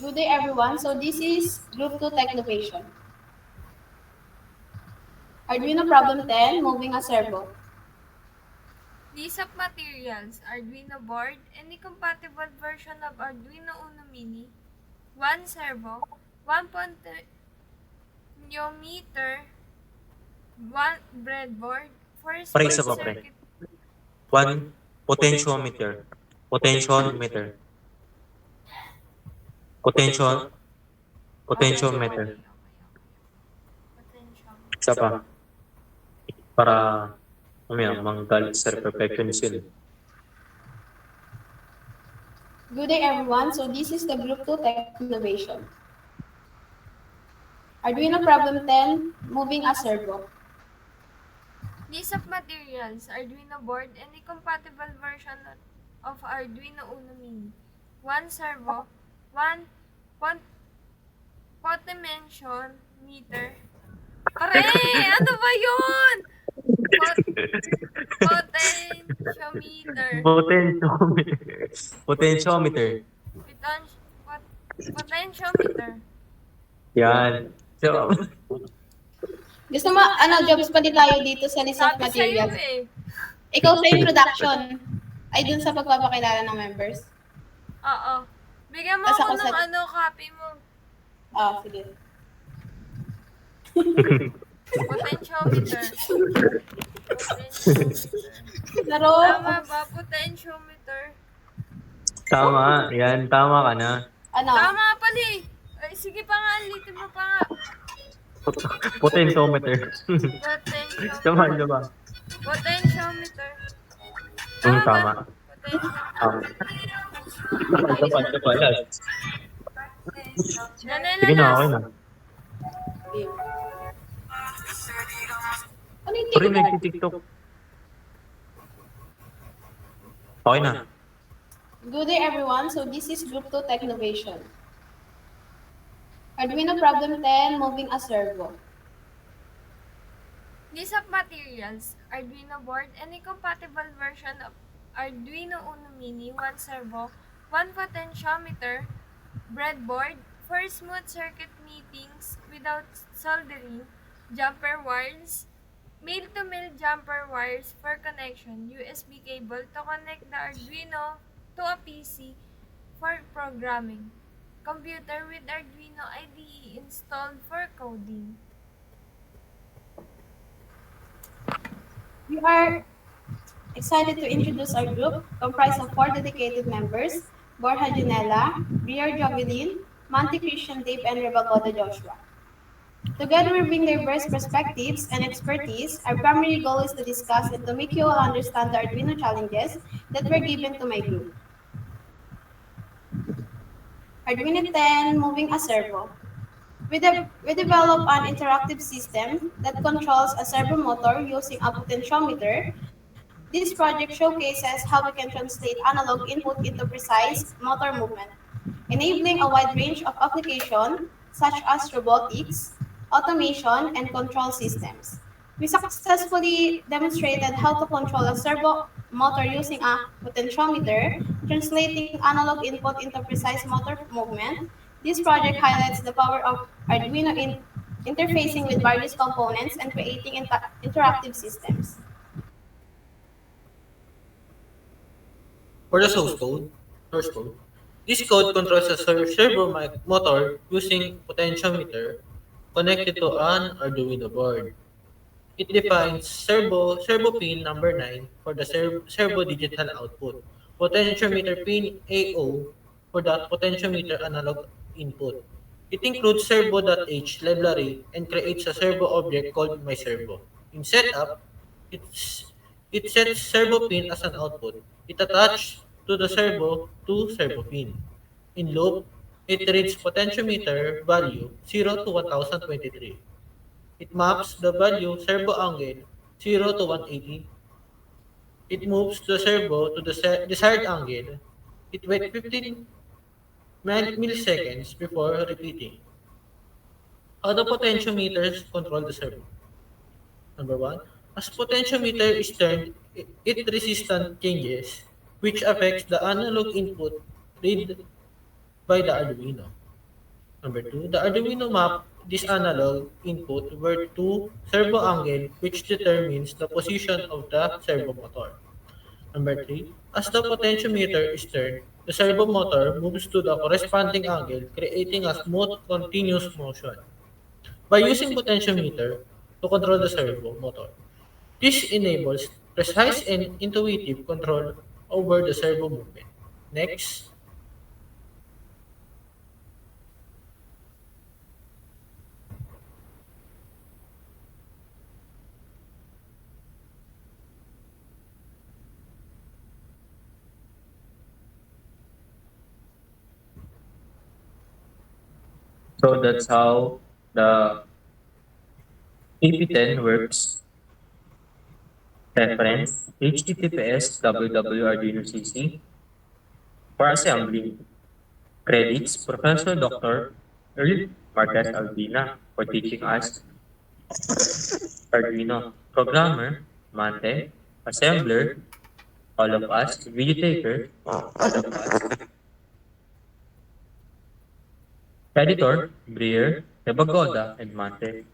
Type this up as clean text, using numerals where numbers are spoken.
Good day everyone. So this is Group 2 Technovation. Arduino problem 10, moving a servo. List of materials, Arduino board, any compatible version of Arduino Uno Mini, 1 servo, 1 potentiometer, 1 breadboard, 4 Pre, smooth isa pa, pre. circuit. One potentiometer. Potentiometer. Potential. Potentiometer. Okay. Potentiometer. Isa pa. Para, manggalit sa perfectionist yun. Good day everyone. So this is the Group 2 Technovation. Arduino problem 10, moving a servo. List of materials, Arduino board, any compatible version of Arduino Uno Mini, 1 servo, 1 potentiometer. Pare, ano ba yun? Potentiometer. Potentiometer. Potentiometer. Yan. So, Gusto mo, jobs pa din tayo dito sa list of Sabi sa'yo materials. eh. Ikaw sa introduction, ay dun sa pagpapakilala ng members. Oo. Bigyan mo Tas ako ako ng sa- copy mo. Sige. Potentiometer. Laro. Tama ba? Potentiometer. tama. Yan, tama ka na. Tama pala eh. Ay, sige pa nga, ulitin mo pa nga. Potentiometer. Tama, Potentiometer. diba? Potentiometer. Tama. Potentiometer. Ito pa, last. Janela Sige na, okay last. na. Ano yung Pre, TikTok? nagtitiktok. Okay na. Good day everyone. So this is Group 2 Technovation. Arduino problem 10, moving a servo. List of materials, Arduino board, any compatible version of Arduino Uno Mini, 1 servo, 1 potentiometer, breadboard, 4 smooth circuit meetings without soldering, jumper wires, male-to-male jumper wires for connection, USB cable to connect the Arduino to a PC for programming, computer with Arduino IDE installed for coding. We are excited to introduce our group, comprised of 4 dedicated members, Borja Junella, Briar Jovelin, Monte Christian Dave, and Rebagoda Joshua. Together we bring diverse perspectives and expertise. Our primary goal is to discuss and to make you all understand the Arduino challenges that were given to my group. Arduino 10, moving a servo. We develop an interactive system that controls a servo motor using a potentiometer. This project showcases how we can translate analog input into precise motor movement, enabling a wide range of applications such as robotics, automation, and control systems. We successfully demonstrated how to control a servo motor using a potentiometer, translating analog input into precise motor movement. This project highlights the power of Arduino in interfacing with various components and creating interactive systems. For the source code, this code controls a servo motor using potentiometer connected to an Arduino board. It defines servo pin number 9 for the servo digital output, potentiometer pin AO for the potentiometer analog input. It includes servo.h library and creates a servo object called myServo. In setup, it's, it sets servo pin as an output. It attaches to the servo to servo pin. In loop, it reads potentiometer value 0 to 1023. It maps the value servo angle 0 to 180. It moves the servo to the desired angle. It waits 15 milliseconds before repeating. How the potentiometers control the servo? Number one, as potentiometer is turned, it resistance changes, which affects the analog input read by the Arduino. Number 2, the Arduino map this analog input were to servo angle which determines the position of the servo motor. Number 3, as the potentiometer is turned, the servo motor moves to the corresponding angle, creating a smooth, continuous motion. By using potentiometer to control the servo motor, this enables precise and intuitive control over the servo movement. Next, So that's how the AP10 works. Reference HTTPS www Arduino CC for assembly. Credits Professor Dr. Earl Marquez Albina for teaching us Arduino. Programmer Mante. Assembler all of us. Video taker all of us. Editor Breer, Tebagoda, and Mante.